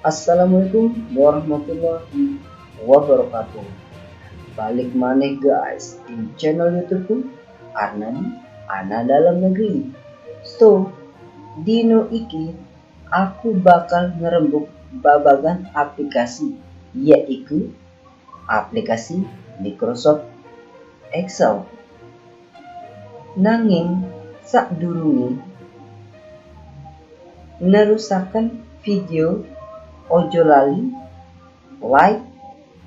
Assalamualaikum warahmatullahi wabarakatuh. Balik maneh guys di channel YouTubeku Arnani Ana Dalam Negeri. So dino iki aku bakal ngerembuk babagan aplikasi, yaitu aplikasi Microsoft Excel. Nanging sakdurunge nerusaken video, ojo lali like,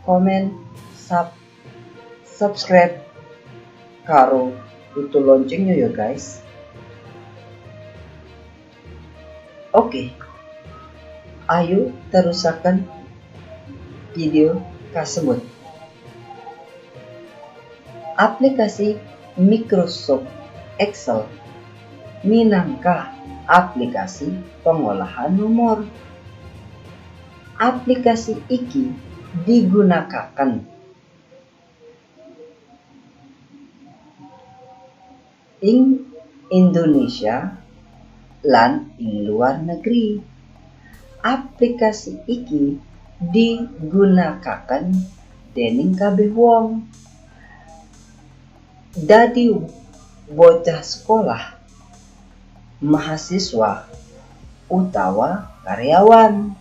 comment, subscribe karo tutul loncengnya ya guys. Oke, ayo terusakan video tersebut. Aplikasi Microsoft Excel minangka aplikasi pengolahan nomor. Aplikasi iki digunakan ing Indonesia lan ing luar negeri. Aplikasi iki digunakan dening kabeh wong. Dadi bocah sekolah, mahasiswa, utawa karyawan.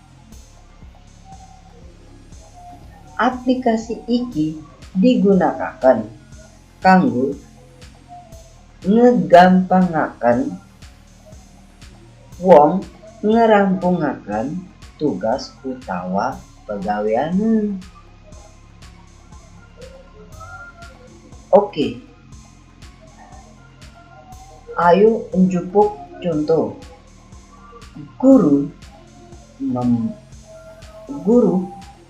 Aplikasi iki digunakan kanggo ngegampangaken wong ngerampungaken tugas utawa pegawean. Oke, ayo njupuk contoh. Guru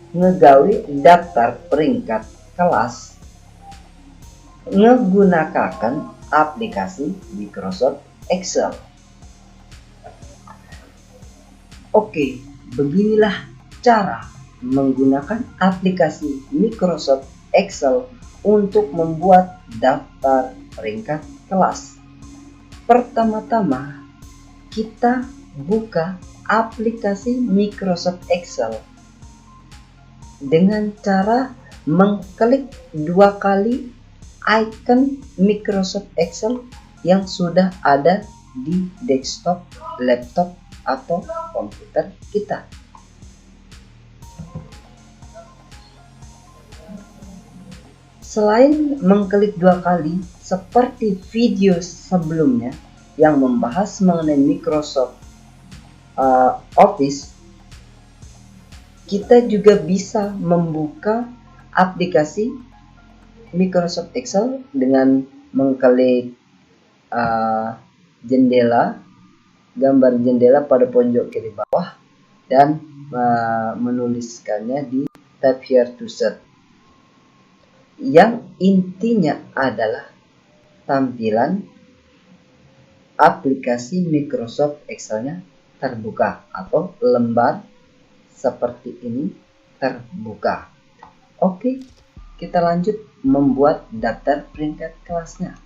ngegawe daftar peringkat kelas ngegunakaken aplikasi Microsoft Excel. Oke, beginilah cara menggunakan aplikasi Microsoft Excel untuk membuat daftar peringkat kelas. Pertama-tama kita buka aplikasi Microsoft Excel dengan cara mengklik 2 kali icon Microsoft Excel yang sudah ada di desktop, laptop, atau komputer kita. Selain mengklik 2 kali seperti video sebelumnya yang membahas mengenai Microsoft Office, kita juga bisa membuka aplikasi Microsoft Excel dengan mengklik gambar jendela pada pojok kiri bawah dan menuliskannya di tab here to search. Yang intinya adalah tampilan aplikasi Microsoft Excel-nya terbuka atau lembar seperti ini terbuka. Oke, kita lanjut membuat daftar peringkat kelasnya.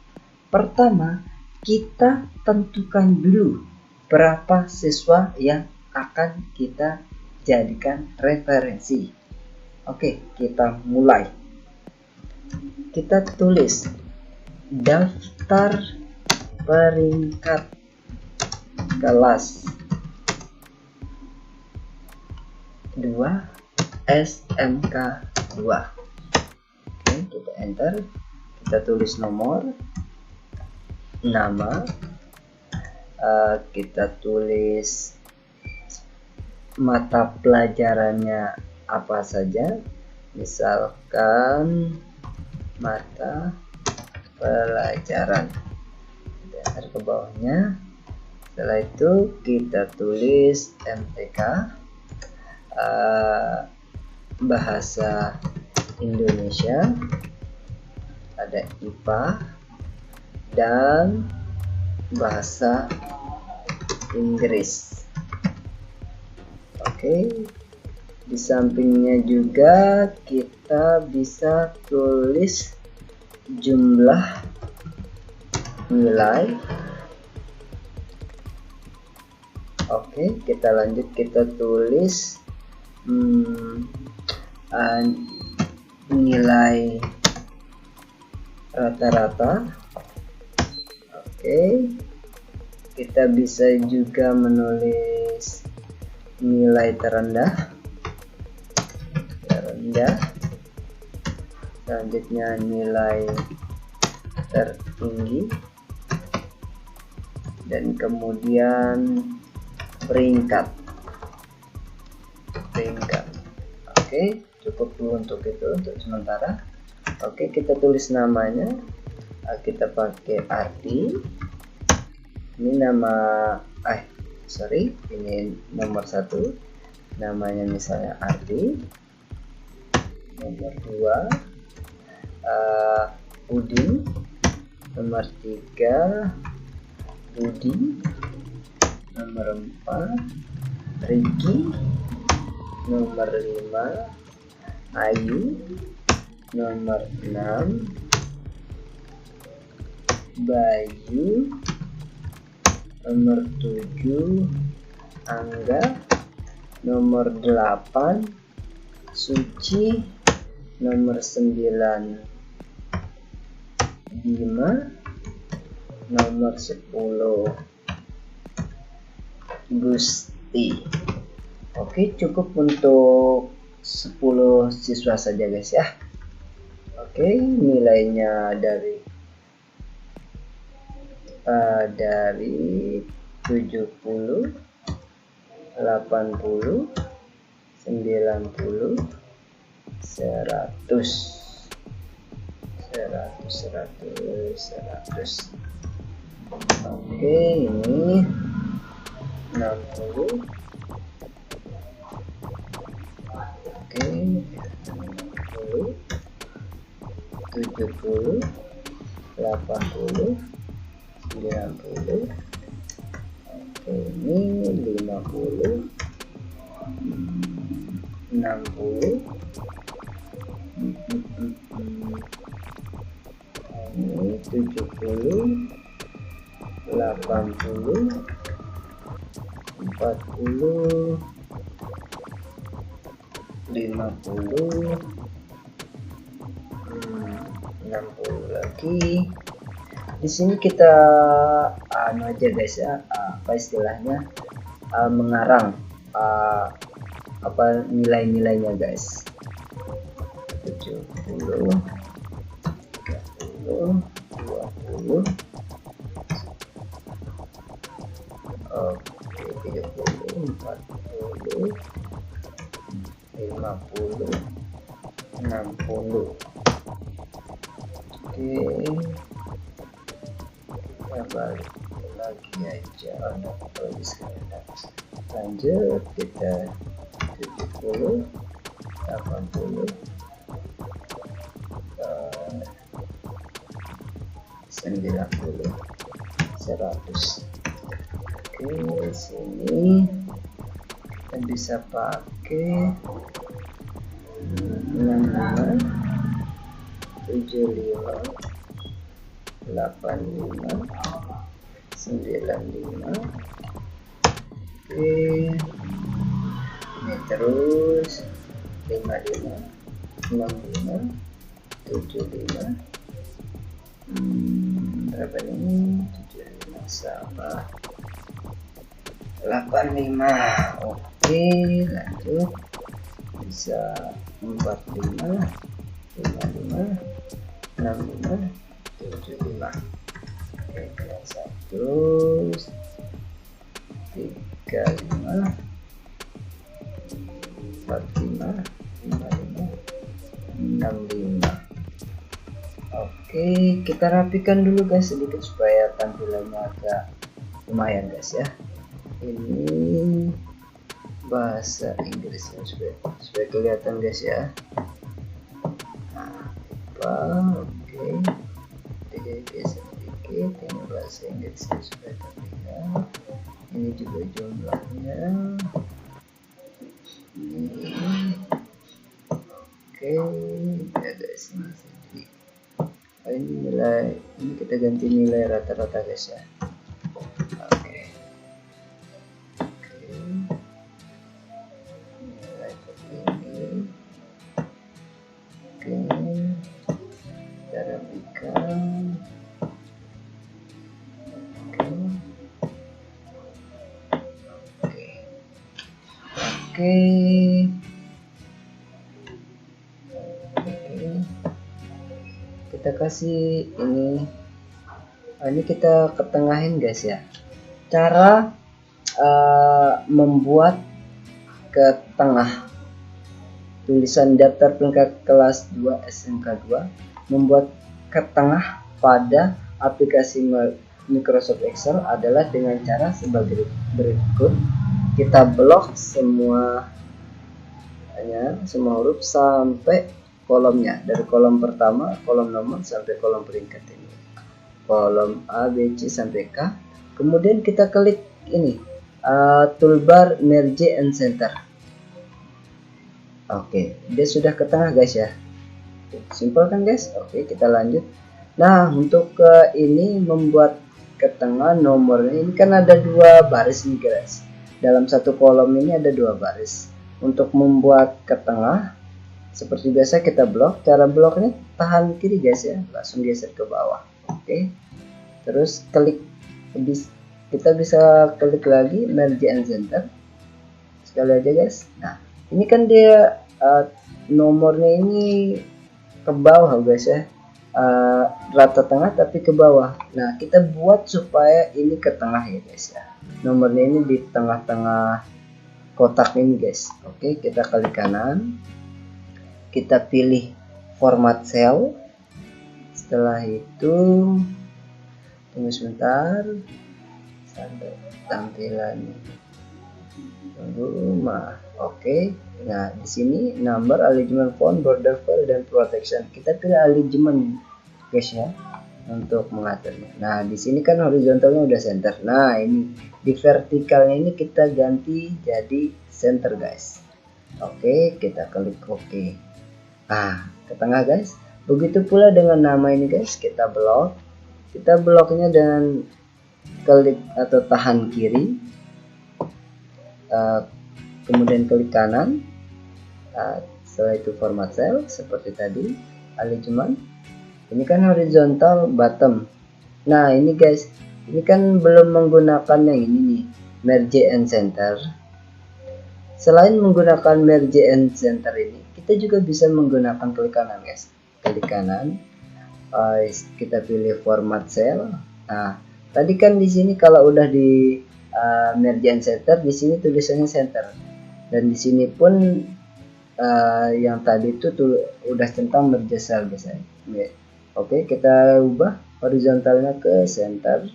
Pertama, kita tentukan dulu berapa siswa yang akan kita jadikan referensi. Oke, kita mulai. Kita tulis daftar peringkat kelas 2 SMK 2. Oke, kita enter. Kita tulis nomor, nama, kita tulis mata pelajarannya apa saja, misalkan mata pelajaran. Kita enter ke bawahnya. Setelah itu kita tulis MTK, bahasa Indonesia, ada IPA dan bahasa Inggris. Oke, di sampingnya juga kita bisa tulis jumlah nilai. Oke, kita lanjut, kita tulis nilai rata-rata. Oke, kita bisa juga menulis nilai terendah, selanjutnya nilai tertinggi, dan kemudian peringkat. Oke, cukup dulu untuk itu untuk sementara. Oke, kita tulis namanya. Kita pakai arti. Ini nama ini nomor 1, namanya misalnya arti. Nomor 2 Udin. Nomor 3 Budi. Nomor 4 Riki. Nomor 5 Ayu. Nomor 6 Bayu. Nomor 7 Angga. Nomor 8 Suci. Nomor 9 Bima. Nomor 10 Gusti. Oke, cukup untuk 10 siswa saja guys ya. Oke, nilainya dari 70, 80, 90, 100. Oke, ini 60. Oke, 60, 70, 80, 90. Oke, ini 50, 60. Ini 70, 80, 40, 50, 60 lagi. Di sini kita aja guys ya, apa istilahnya, mengarang apa nilai-nilainya guys. 70, 30, 20. Oke, 30, 40, 50, 60. Oke, kita balik lagi aja. Lanjut, kita 70, 80, 90, 100. Oke, sini kita bisa pakai 65, 75, 85, 95. Oke, ini terus 55, 65, 75. Berapa ini? 75 sama 85. Oke, lanjut. Bisa 45, 55, 65, 75. Oke, 100, 35, 45, 55, 65. Oke, kita rapikan dulu guys sedikit supaya tampilannya agak lumayan guys ya. Ini bahasa Inggrisnya supaya kelihatan guys ya. Nah, oke, jadi geser sedikit. Ini bahasa Inggrisnya supaya terlihat. Ini juga jumlahnya. Ini oke, ada sini sedikit. Ini nilai, ini kita ganti nilai rata-rata guys ya. Oke, nilai Oke. Kita kasih ini. Ini kita ketengahin guys ya. Cara membuat ke tengah tulisan daftar peringkat kelas 2 SMK 2 membuat ke tengah pada aplikasi Microsoft Excel adalah dengan cara sebagai berikut. Kita blok semua huruf sampai kolomnya, dari kolom pertama, kolom nomor sampai kolom peringkat ini, kolom A, B, C sampai K. Kemudian kita klik ini toolbar merge and center. Oke, dia sudah ke tengah guys ya. Simpel kan guys? Oke, kita lanjut. Nah, untuk ini membuat ke tengah nomornya, ini kan ada 2 baris nih guys. Dalam satu kolom ini ada 2 baris. Untuk membuat ke tengah, seperti biasa kita blok. Cara bloknya tahan kiri guys ya, langsung geser ke bawah. Oke, terus klik, kita bisa klik lagi merge and center sekali aja guys. Nah, ini kan dia nomornya ini ke bawah guys ya, rata tengah tapi ke bawah. Nah, kita buat supaya ini ke tengah ya guys ya, nomornya ini di tengah-tengah kotak ini guys. Oke, kita klik kanan, kita pilih format cell. Setelah itu tunggu sebentar sampai tampilan rumah. Oke, nah di sini number, alignment, font, border, file, dan protection. Kita pilih alignment guys ya untuk mengaturnya. Nah di sini kan horizontalnya udah center. Nah ini di vertikalnya ini kita ganti jadi center guys. Oke, kita klik OK. Nah, ke tengah guys. Begitu pula dengan nama ini guys, kita blok. Kita bloknya dengan klik atau tahan kiri, kemudian klik kanan. Setelah itu format cell seperti tadi, alignment. Ini kan horizontal bottom. Nah ini guys, ini kan belum menggunakan yang ini nih, merge and center. Selain menggunakan merge and center ini, kita juga bisa menggunakan klik kanan guys. Klik kanan, kita pilih format cell. Nah tadi kan di sini kalau udah di merge and center, di sini tulisannya center, dan di sini pun yang tadi itu udah centang merge cell guys. Oke, kita ubah horizontalnya ke center.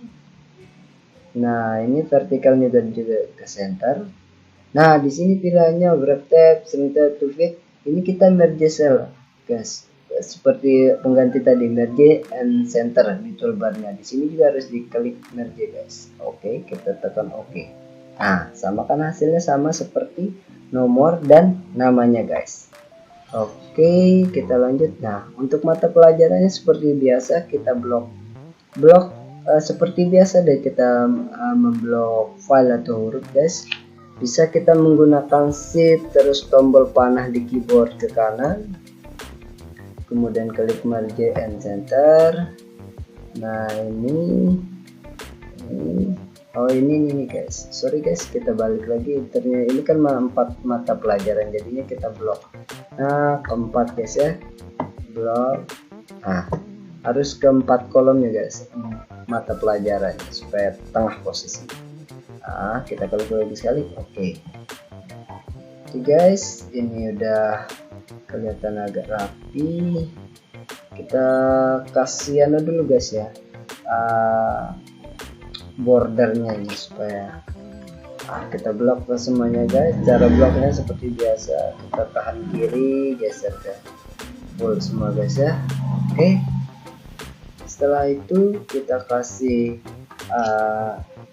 Nah ini vertikalnya dan juga ke center. Nah di sini pilihannya wrap tab, center to fit. Ini kita merge cell guys, seperti pengganti tadi merge and center di toolbarnya. Di sini juga harus diklik merge guys. Oke, kita tekan OK. Nah sama kan hasilnya sama seperti nomor dan namanya guys. Oke, kita lanjut. Nah untuk mata pelajarannya seperti biasa kita blok seperti biasa deh, kita memblok file atau huruf guys. Bisa kita menggunakan shift terus tombol panah di keyboard ke kanan, kemudian klik merge and center. Nah ini ini guys, sorry guys, kita balik lagi. Ternyata ini kan 4 mata pelajaran, jadinya kita blok. Nah keempat guys ya, blok. Nah harus ke 4 kolomnya guys, mata pelajaran supaya tengah posisi. Nah kita klik lagi sekali. Oke guys, ini udah kelihatan agak rapi. Kita kasih dulu guys ya, bordernya ini supaya kita blok ke semuanya guys. Cara bloknya seperti biasa, kita tahan kiri, geser ke full semua guys ya. Oke, setelah itu kita kasih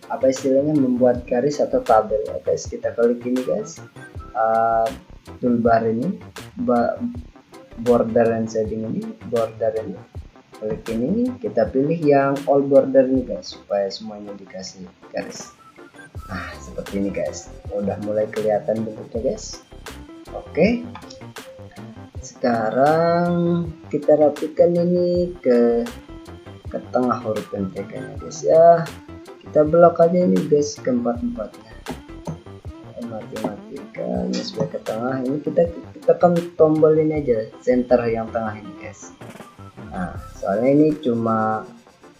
apa istilahnya, membuat garis atau tabel ya guys. Kita klik ini guys, toolbar ini, border and shading ini, border ini, klik ini, kita pilih yang all border ini guys supaya semuanya dikasih garis. Nah seperti ini guys, udah mulai kelihatan bentuknya guys. Oke, sekarang kita rapikan ini ke tengah huruf MTK-nya guys ya. Kita blok aja ini guys, keempat-empatnya. Mati-mati kembalikan supaya ke tengah. Ini kita tekan tombol ini aja, center yang tengah ini guys. Nah soalnya ini cuma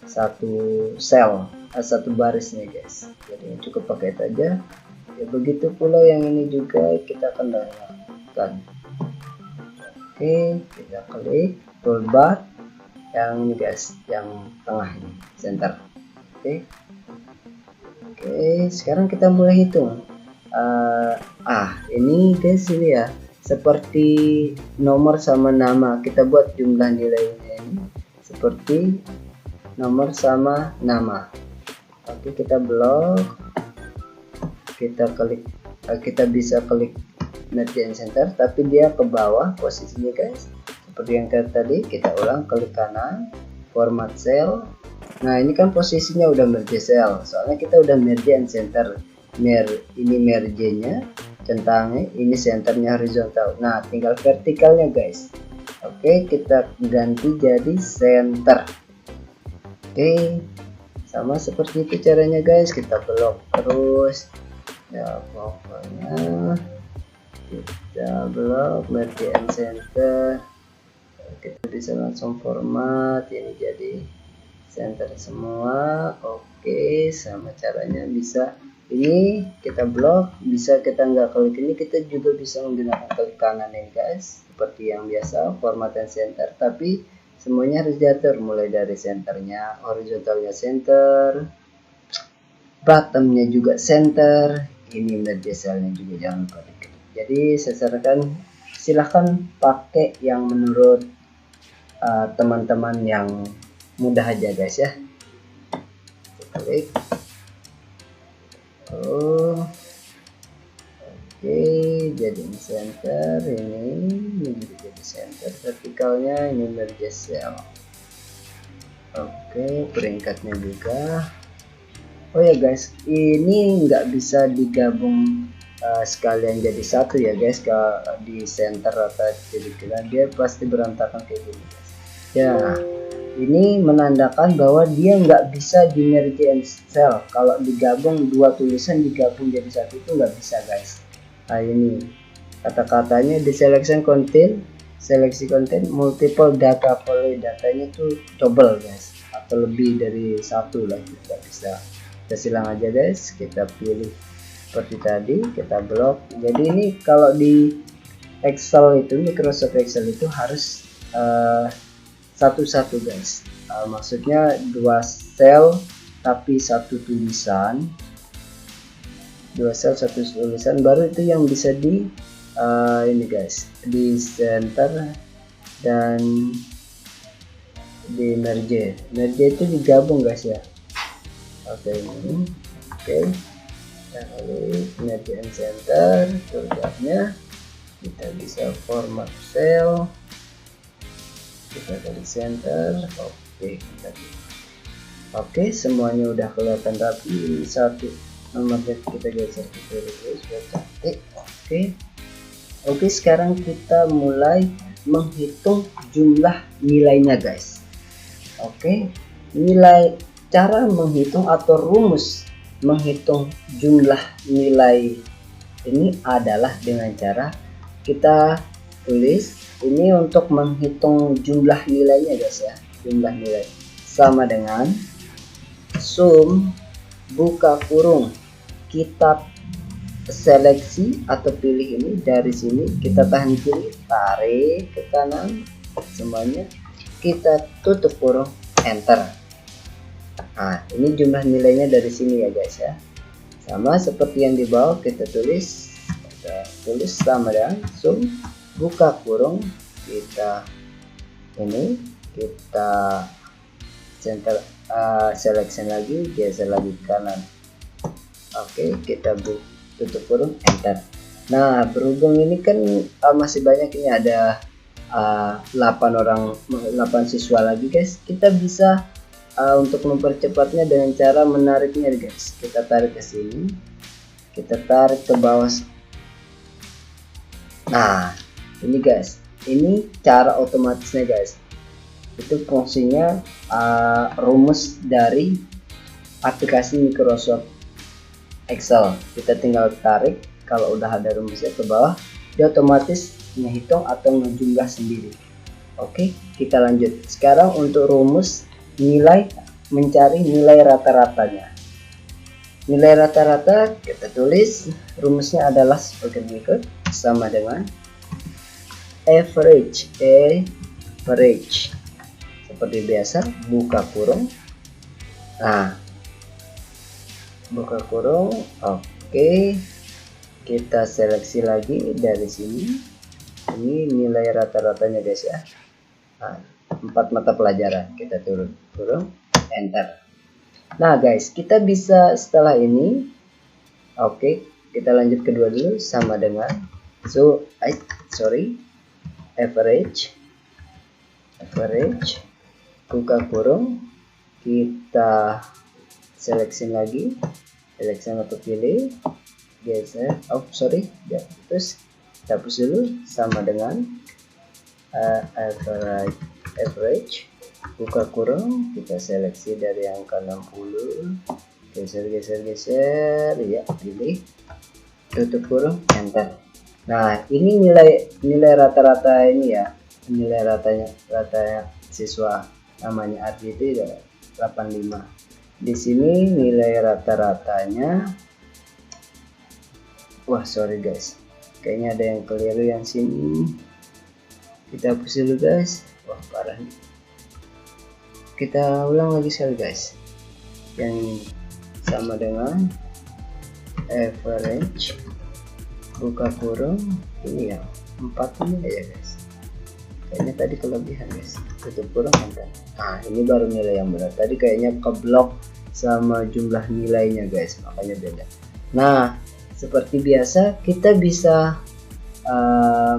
satu satu baris nih guys, jadi cukup pakai itu aja ya. Begitu pula yang ini juga kita akan gunakan. Oke, kita klik toolbar yang ini guys, yang tengah ini, center. Oke, sekarang kita mulai hitung. Ini guys, ini ya seperti nomor sama nama, kita buat jumlah nilainya ini seperti nomor sama nama. Oke, kita blok, kita klik, kita bisa klik merge and center, tapi dia ke bawah posisinya guys, seperti yang tadi. Kita ulang, klik kanan, format cell. Nah ini kan posisinya udah merge cell, soalnya kita udah merge and center. Ini merge nya, centangnya, ini centernya horizontal. Nah tinggal vertikalnya guys. Oke, kita ganti jadi center. Oke, sama seperti itu caranya guys. Kita blok terus ya, pokoknya kita blok merge and center. Kita bisa langsung format ini jadi center semua. Oke, sama caranya bisa. Ini kita blok, bisa kita nggak klik ini, kita juga bisa menggunakan klik kanan ini guys, seperti yang biasa format and center, tapi semuanya harus diatur, mulai dari centernya, horizontalnya center, bottomnya juga center, ini merge cellnya juga jangan lupa diklik. Jadi saya sarankan silahkan pakai yang menurut teman-teman yang mudah aja guys ya. Klik. Oke, jadi ini center, ini jadi center, vertikalnya ini merge cell. Oke, peringkatnya juga. Oh ya guys, ini nggak bisa digabung sekalian jadi satu ya guys, kalau di center atau jadi kira dia pasti berantakan kayak gini guys. Ya, ini menandakan bahwa dia nggak bisa di merge and cell. Kalau digabung dua tulisan digabung jadi satu itu nggak bisa guys. Nah ini kata-katanya di selection content, seleksi konten multiple data value, datanya tuh double guys, atau lebih dari satu lah, nggak bisa. Kita silang aja guys, kita pilih seperti tadi, kita blok. Jadi ini kalau di Excel itu, Microsoft Excel itu harus satu-satu guys, maksudnya dua sel tapi satu tulisan, dua sel satu tulisan, baru itu yang bisa di ini guys, di center dan di merge itu digabung guys ya. Oke, ini oke, lalu merge and center, toolbarnya kita bisa format cell, kita dari center. Oke, semuanya udah kelihatan rapi. Ini satu nomornya kita geser ke kiri biar cantik. Oke, sekarang kita mulai menghitung jumlah nilainya guys. Oke, cara menghitung atau rumus menghitung jumlah nilai ini adalah dengan cara kita tulis. Ini untuk menghitung jumlah nilainya guys ya. Jumlah nilai sama dengan sum buka kurung, kita seleksi atau pilih ini dari sini, kita tahan kiri, tarik ke kanan semuanya, kita tutup kurung, enter. Nah ini jumlah nilainya dari sini ya guys ya. Sama seperti yang di bawah, kita tulis sama dengan sum buka kurung, kita ini kita center, selection lagi, geser lagi ke kanan. Oke, kita tutup kurung, enter. Nah berhubung ini kan masih banyak, ini ada 8 siswa lagi guys, kita bisa untuk mempercepatnya dengan cara menariknya guys. Kita tarik ke sini, kita tarik ke bawah. Nah ini guys, ini cara otomatisnya guys, itu fungsinya rumus dari aplikasi Microsoft Excel. Kita tinggal tarik kalau udah ada rumusnya ke bawah, dia otomatis ngehitung atau ngejumlah sendiri. Oke, kita lanjut. Sekarang untuk rumus nilai, mencari nilai rata-ratanya. Nilai rata-rata kita tulis, rumusnya adalah sebagai berikut, sama dengan average. Seperti biasa, buka kurung. Nah, buka kurung. Oke, kita seleksi lagi dari sini. Ini nilai rata-ratanya guys ya. Nah, 4 mata pelajaran kita kurung, enter. Nah guys, kita bisa setelah ini, oke, kita lanjut kedua dulu, sama dengan average, buka kurung, kita seleksi lagi, atau pilih, geser, terus kita hapus dulu, sama dengan average, buka kurung, kita seleksi dari angka 60, geser ya, pilih, tutup kurung, enter. Nah, ini nilai rata-rata ini ya, nilai ratanya siswa namanya Ardi itu 85. Di sini nilai rata-ratanya, wah sorry guys, kayaknya ada yang keliru yang sini. Kita hapus dulu guys. Wah parah nih. Kita ulang lagi sekali guys. Yang ini sama dengan average, buka kurung, ini ya 4 ini aja guys. Kayaknya tadi kelebihan guys. Tutup kurung, enter. Nah ini baru nilai yang benar. Tadi kayaknya keblok sama jumlah nilainya guys, makanya beda. Nah seperti biasa kita bisa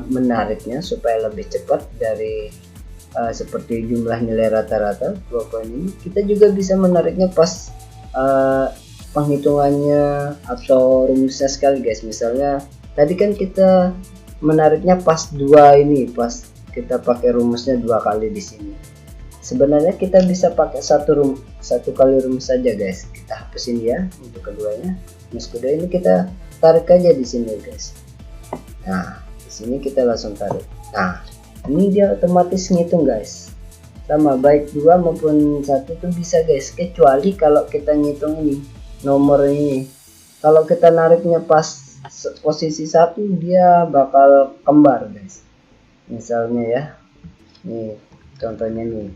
menariknya supaya lebih cepat dari seperti jumlah nilai rata-rata 2 poin ini. Kita juga bisa menariknya pas penghitungannya atau rumusnya sekali guys. Misalnya tadi kan kita menariknya pas 2 ini, pas kita pakai rumusnya 2 kali di sini. Sebenarnya kita bisa pakai satu kali rumus saja guys. Kita hapus ini ya untuk keduanya. Rumus kedua ini kita tarik aja di sini guys. Nah di sini kita langsung tarik. Nah ini dia otomatis ngitung guys, sama baik 2 maupun 1 itu bisa guys, kecuali kalau kita ngitung ini nomor ini, kalau kita nariknya pas posisi 1 dia bakal kembar guys. Misalnya ya, nih contohnya nih.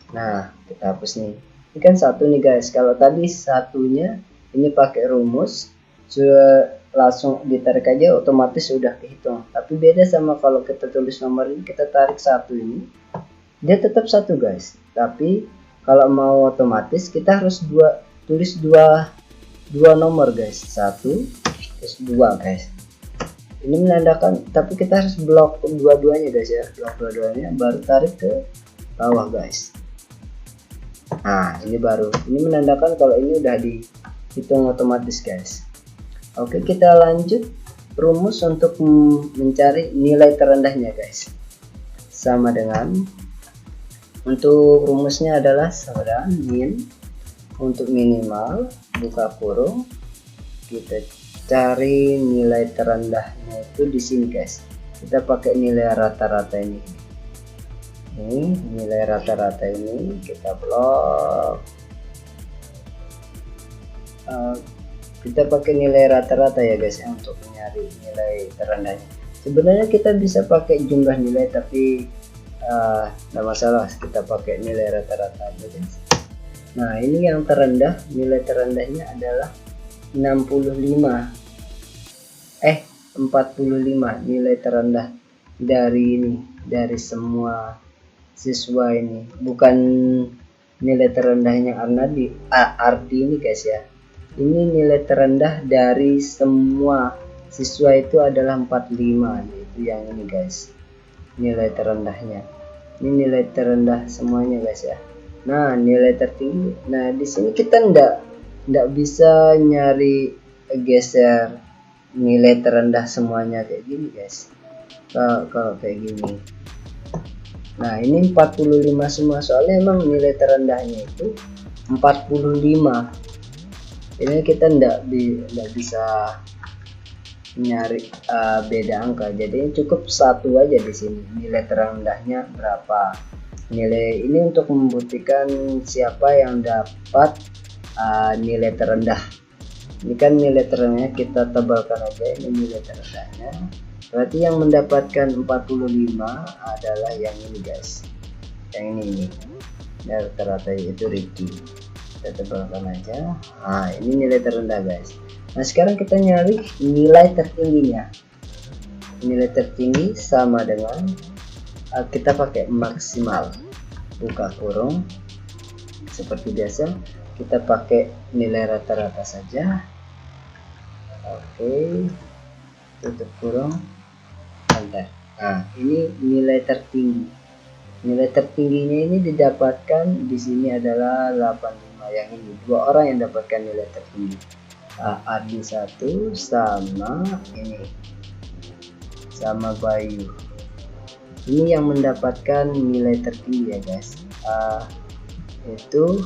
Nah kita hapus nih, ini kan 1 nih guys. Kalau tadi satunya ini pakai rumus, sudah langsung ditarik aja otomatis sudah kehitung. Tapi beda sama kalau kita tulis nomor ini, kita tarik 1 ini, dia tetap 1 guys. Tapi kalau mau otomatis kita harus tulis dua nomor guys, 1 terus 2 guys. Ini menandakan, tapi kita harus blok dua-duanya guys ya, blok dua-duanya baru tarik ke bawah guys. Nah ini baru, ini menandakan kalau ini udah dihitung otomatis guys. Oke, kita lanjut rumus untuk mencari nilai terendahnya guys. Sama dengan, untuk rumusnya adalah sama dengan min, untuk minimal, buka kurung, kita cari nilai terendahnya itu di sini guys. Kita pakai nilai rata-rata ini. Ini nilai rata-rata ini kita blok. Kita pakai nilai rata-rata ya guys ya, untuk mencari nilai terendahnya. Sebenarnya kita bisa pakai jumlah nilai, tapi tidak masalah, kita pakai nilai rata-rata aja guys. Nah ini yang terendah, nilai terendahnya adalah 45 nilai terendah dari semua siswa ini, bukan nilai terendahnya Ardi ini guys ya. Ini nilai terendah dari semua siswa itu adalah 45, yaitu yang ini guys, nilai terendahnya. Ini nilai terendah semuanya guys ya. Nah nilai tertinggi, nah di sini kita ndak bisa nyari geser nilai terendah semuanya kayak gini guys. Kalau kayak gini, nah ini 45 semua, soalnya emang nilai terendahnya itu 45. Ini kita ndak bisa nyari beda angka, jadi cukup satu aja di sini. Nilai terendahnya berapa? Nilai ini untuk membuktikan siapa yang dapat nilai terendah. Ini kan nilai terendahnya, kita tebalkan aja ini nilai terendahnya. Berarti yang mendapatkan 45 adalah yang ini guys, yang ini rata-rata itu Ricky. Kita tebalkan aja. Nah ini nilai terendah guys. Nah sekarang kita nyari nilai tertingginya. Nilai tertinggi sama dengan kita pakai maksimal, buka kurung. Seperti biasa kita pakai nilai rata-rata saja. Oke, tutup kurung, enter. Nah ini nilai tertinggi. Nilai tertingginya ini didapatkan di sini adalah 85. Yang ini 2 orang yang dapatkan nilai tertinggi. Ardi 1 sama ini, sama Bayu. Ini yang mendapatkan nilai tertinggi ya guys. Itu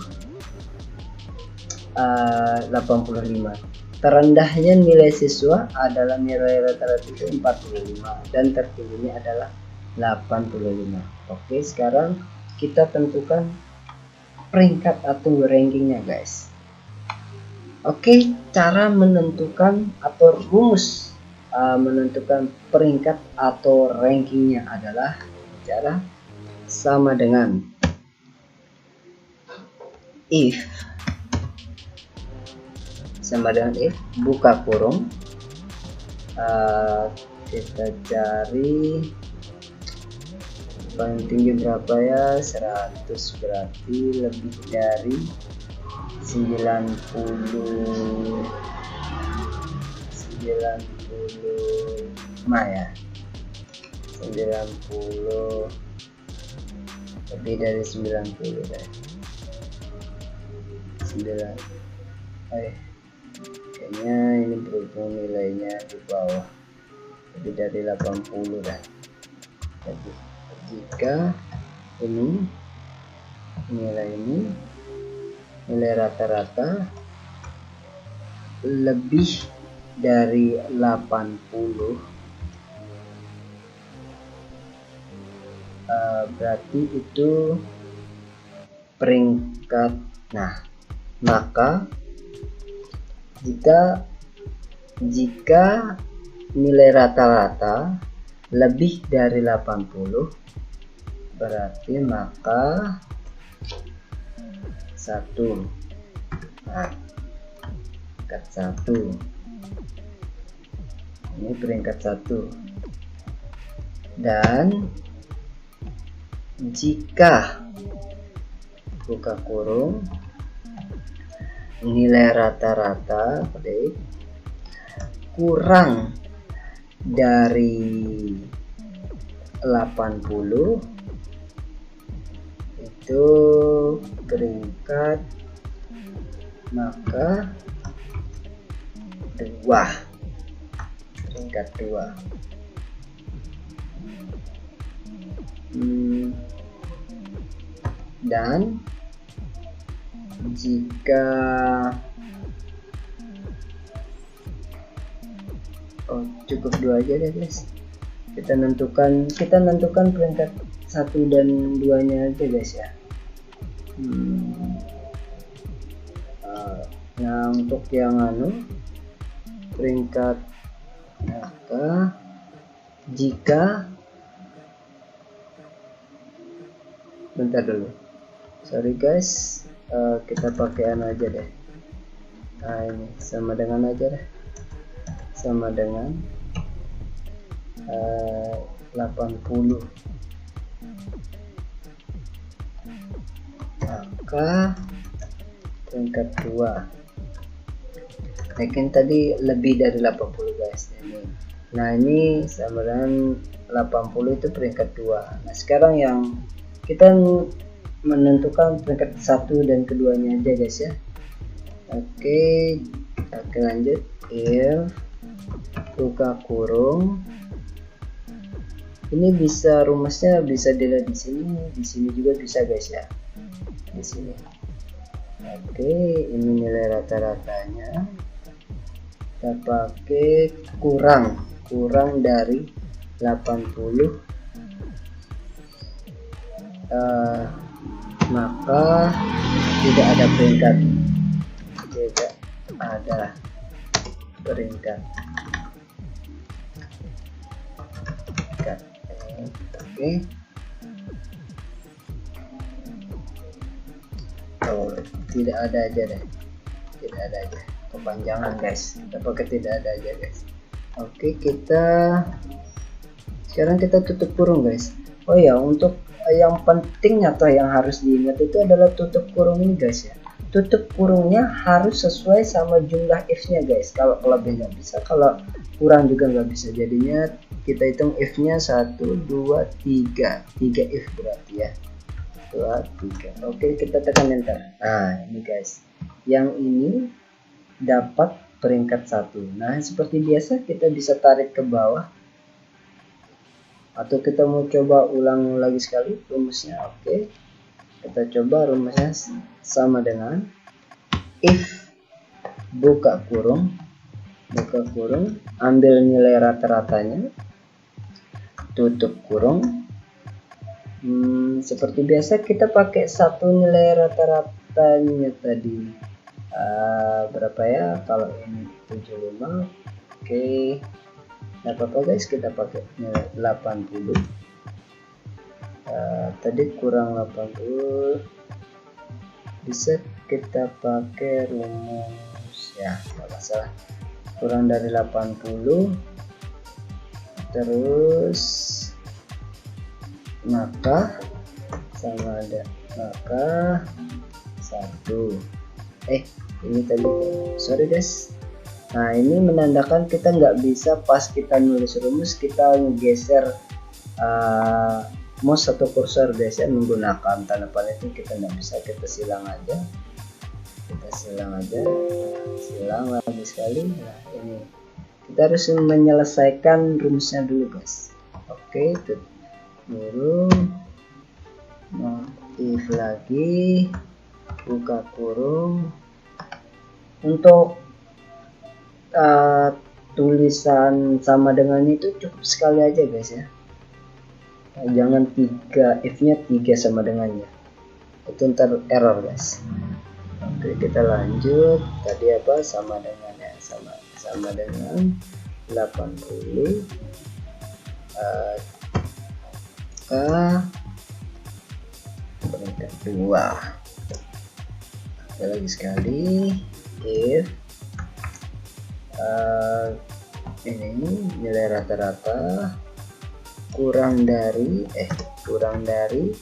85. Terendahnya nilai siswa adalah nilai rata-rata itu 45 dan tertingginya adalah 85. Oke, sekarang kita tentukan peringkat atau rankingnya guys. Oke, cara menentukan atau rumus menentukan peringkat atau rankingnya adalah cara sama dengan if, sama dengan if, buka kurung, kita cari paling tinggi berapa ya, 100, berarti lebih dari 90 ya, 90, lebih dari 90 deh. 9, kayaknya ini berhubung nilainya di bawah, lebih dari 80 dah. Jadi jika ini nilai rata-rata lebih dari 80, berarti itu peringkat. Nah maka jika nilai rata-rata lebih dari 80, berarti maka 1. Nah, peringkat 1. Ini peringkat 1. Dan jika buka kurung nilai rata-rata kurang dari 80, itu peringkat maka 2, peringkat 2. Dan jika cukup 2 aja deh guys, kita nentukan peringkat 1 dan 2 nya aja guys ya. Nah untuk yang peringkat, maka jika bentar dulu, sorry guys, kita pakai aja deh. Nah ini sama dengan aja deh, sama dengan 80, maka peringkat 2. Mungkin tadi lebih dari 80 guys ini. Nah ini sama dengan 80 itu peringkat 2. Nah sekarang yang kita menentukan peringkat 1 dan keduanya aja guys ya. Oke, lanjut. If buka kurung, ini bisa rumusnya bisa dilihat di sini juga bisa guys ya, di sini. Oke, ini nilai rata-ratanya kita pakai kurang dari 80, maka tidak ada peringkat. Oke. Oh, tidak ada aja deh, tidak ada aja, kepanjangan guys, kita pakai tidak ada aja guys. Oke, sekarang kita tutup kurung guys. Oh ya, untuk yang penting atau yang harus diingat itu adalah tutup kurung ini guys ya. Tutup kurungnya harus sesuai sama jumlah if-nya guys. Kalau lebih nggak bisa, kalau kurang juga nggak bisa. Jadinya kita hitung if-nya 1, 2, 3 if berarti ya. 2, 3. Oke, kita tekan enter. Nah ini guys, yang ini dapat peringkat 1. Nah seperti biasa kita bisa tarik ke bawah, atau kita mau coba ulang lagi sekali rumusnya. Oke, kita coba rumusnya sama dengan if buka kurung, ambil nilai rata-ratanya, tutup kurung. Seperti biasa kita pakai satu nilai rata-ratanya tadi, berapa ya, kalau ini 75. Oke, nggak apa-apa guys, kita pakai nilai 80. Tadi kurang 80, bisa kita pakai rumus ya, nggak masalah. Kurang dari 80 terus maka sama ada maka 1. Ini tadi, sorry guys. Nah ini menandakan kita nggak bisa pas kita nulis rumus kita geser mouse atau kursor guys ya, menggunakan tanda panah itu kita nggak bisa. Kita silang aja, silang lagi sekali. Nah ini kita harus menyelesaikan rumusnya dulu guys. Oke, kurung, nah if lagi, buka kurung. Untuk tulisan sama dengan itu cukup sekali aja guys ya, jangan 3 if-nya 3 sama dengannya, itu ntar error guys. Oke, kita lanjut. Tadi apa, sama dengan ya, sama dengan 80 peringkat 2. Ada lagi sekali, if ini nilai rata-rata kurang dari 80, kurang dari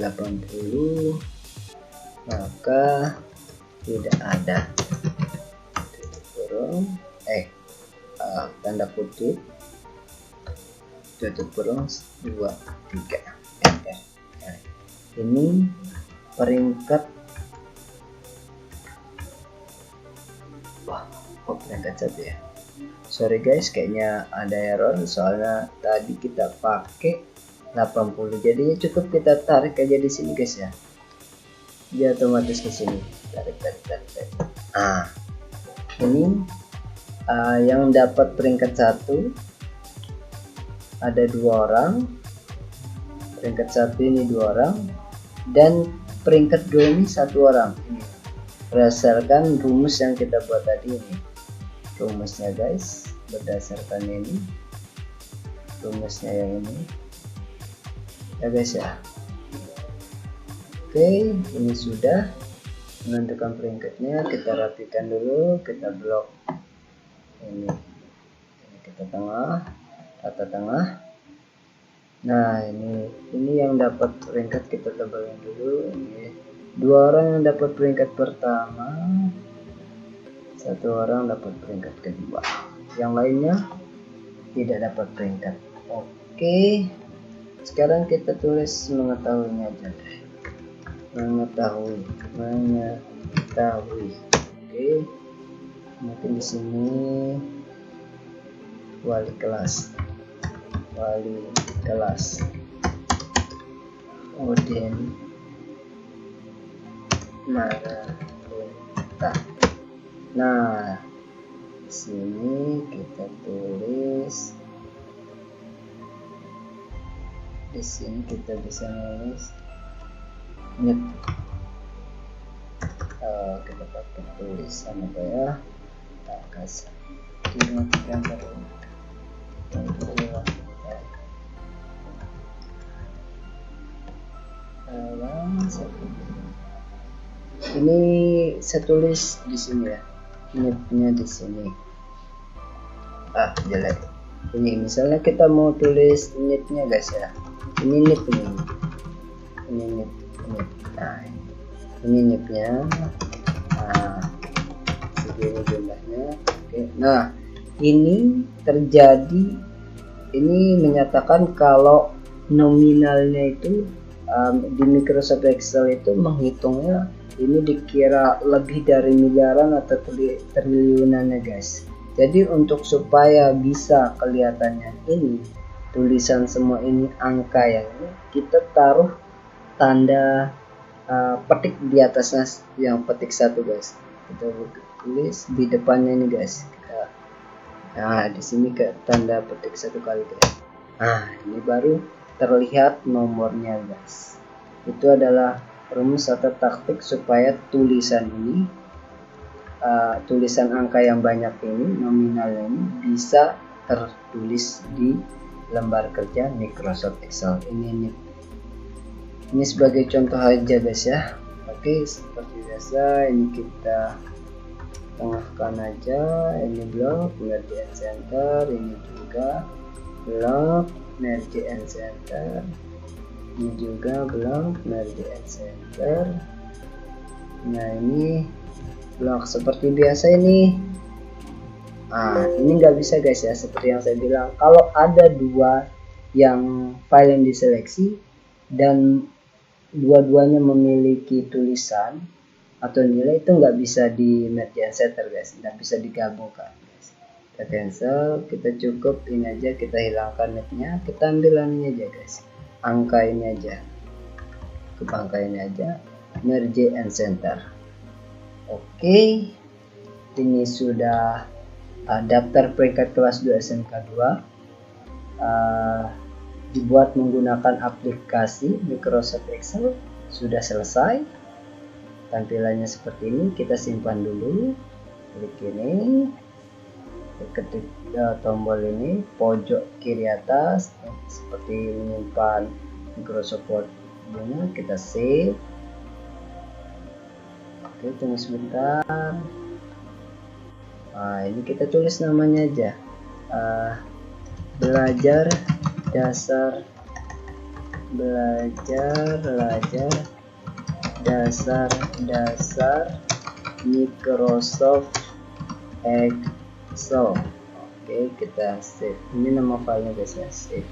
80 maka tidak ada kurung tanda kutip tutup kurung 2, 3 enter. Nah, ini peringkat, kok peringkat 1 ya, sorry guys, kayaknya ada error soalnya tadi kita pakai 80, jadinya cukup kita tarik aja di sini guys ya, dia otomatis ke sini, tarik. Ini yang dapat peringkat 1 ada 2 orang, peringkat 1 ini 2 orang, dan peringkat 2 ini 1 orang. Ini berdasarkan rumus yang kita buat tadi, ini rumusnya guys, berdasarkan ini rumusnya yang ini ya guys ya. Oke, ini sudah menentukan peringkatnya. Kita rapikan dulu, kita blok ini kita rata tengah. Nah ini yang dapat peringkat kita tebalin dulu. Ini 2 orang yang dapat peringkat pertama, 1 orang dapat peringkat kedua, yang lainnya tidak dapat peringkat. Oke, sekarang kita tulis mengetahuinya aja deh, mengetahui. Oke, mungkin di sini wali kelas, Odin Marunta. Nah, di sini kita tulis, di sini kita bisa nulis nyet. Kita pakai tulisan apa ya? Tak kasih gambar ini. Ini saya tulis di sini ya, nyetnya di sini. Jelek. Ini misalnya kita mau tulis nyetnya guys ya. Ini nyet ini. Ini nyet. Nah, ini nyetnya. Nah, segini jumlahnya. Oke. Nah, ini terjadi. Ini menyatakan kalau nominalnya itu di Microsoft Excel itu menghitungnya ini dikira lebih dari miliaran atau triliunan ya guys. Jadi untuk supaya bisa kelihatannya ini tulisan semua ini angka yang ini, kita taruh tanda petik di atasnya yang petik 1 guys. Kita tulis di depannya ini guys. Nah, di sini ke tanda petik 1 kali guys. Nah, ini baru terlihat nomornya guys. Itu adalah rumus atau taktik supaya tulisan ini, tulisan angka yang banyak ini, nominalnya ini bisa tertulis di lembar kerja Microsoft Excel ini. Ini sebagai contoh aja guys ya. Oke, seperti biasa ini kita tengahkan aja. Ini blok merge and center, ini juga blok merge and center, ini juga blok merge and center. Nah, ini blok seperti biasa ini. Ini nggak bisa guys ya, seperti yang saya bilang, kalau ada dua yang file yang diseleksi dan dua-duanya memiliki tulisan atau nilai, itu nggak bisa di merge and center guys, nggak bisa digabungkan guys. Kita cancel, kita cukup ini aja, kita hilangkan netnya, kita ambil ini aja guys, angka ini aja, ke angka ini aja, merge and center. Oke, ini sudah daftar peringkat kelas 2 SMK 2 dibuat menggunakan aplikasi Microsoft Excel. Sudah selesai, tampilannya seperti ini. Kita simpan dulu, klik ini, ketik tombol ini pojok kiri atas seperti menyimpan Microsoft Word. Kita save. Oke, tunggu sebentar. Ini kita tulis namanya aja, belajar dasar Microsoft Excel. Oke, kita save. Ini nama filenya guys ya, save.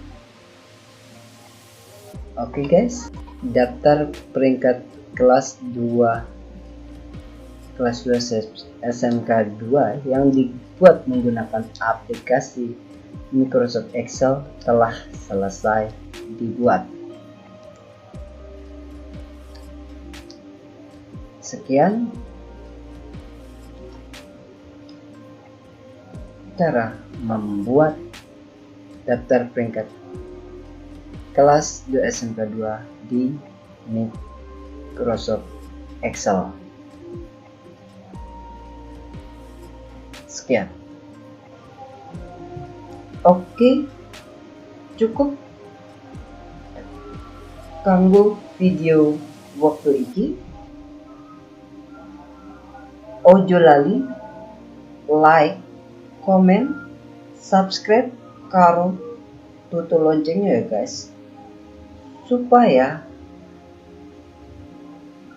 Oke guys, daftar peringkat kelas 2 SMK 2 yang dibuat menggunakan aplikasi Microsoft Excel telah selesai dibuat. Sekian cara membuat daftar peringkat kelas 2 SMK 2 di Microsoft Excel. Sekian. Oke, cukup kanggo video waktu iki. Ojo lali like, komen, subscribe karo tutul loncengnya ya guys, supaya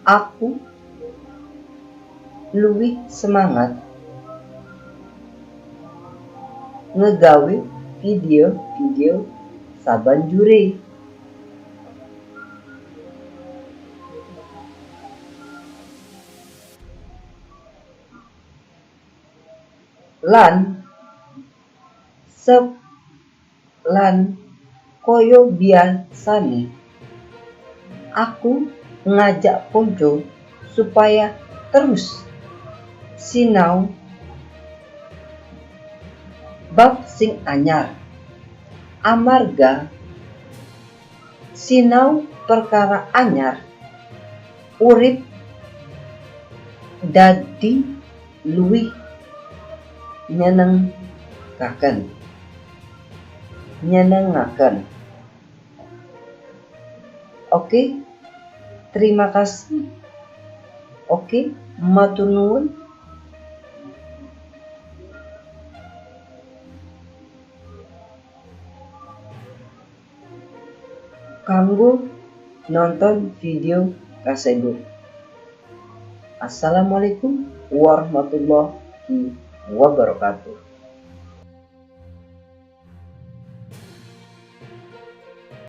aku lebih semangat ngegawe video saban jure. Lan koyo biasane aku ngajak konco supaya terus sinau bab sing anyar, amarga sinau perkara anyar urip dadi luwih nyenengaken. Oke, terima kasih. Oke, matur nuwun. Kanggo nonton video kasebut. Assalamualaikum warahmatullahi wabarakatuh.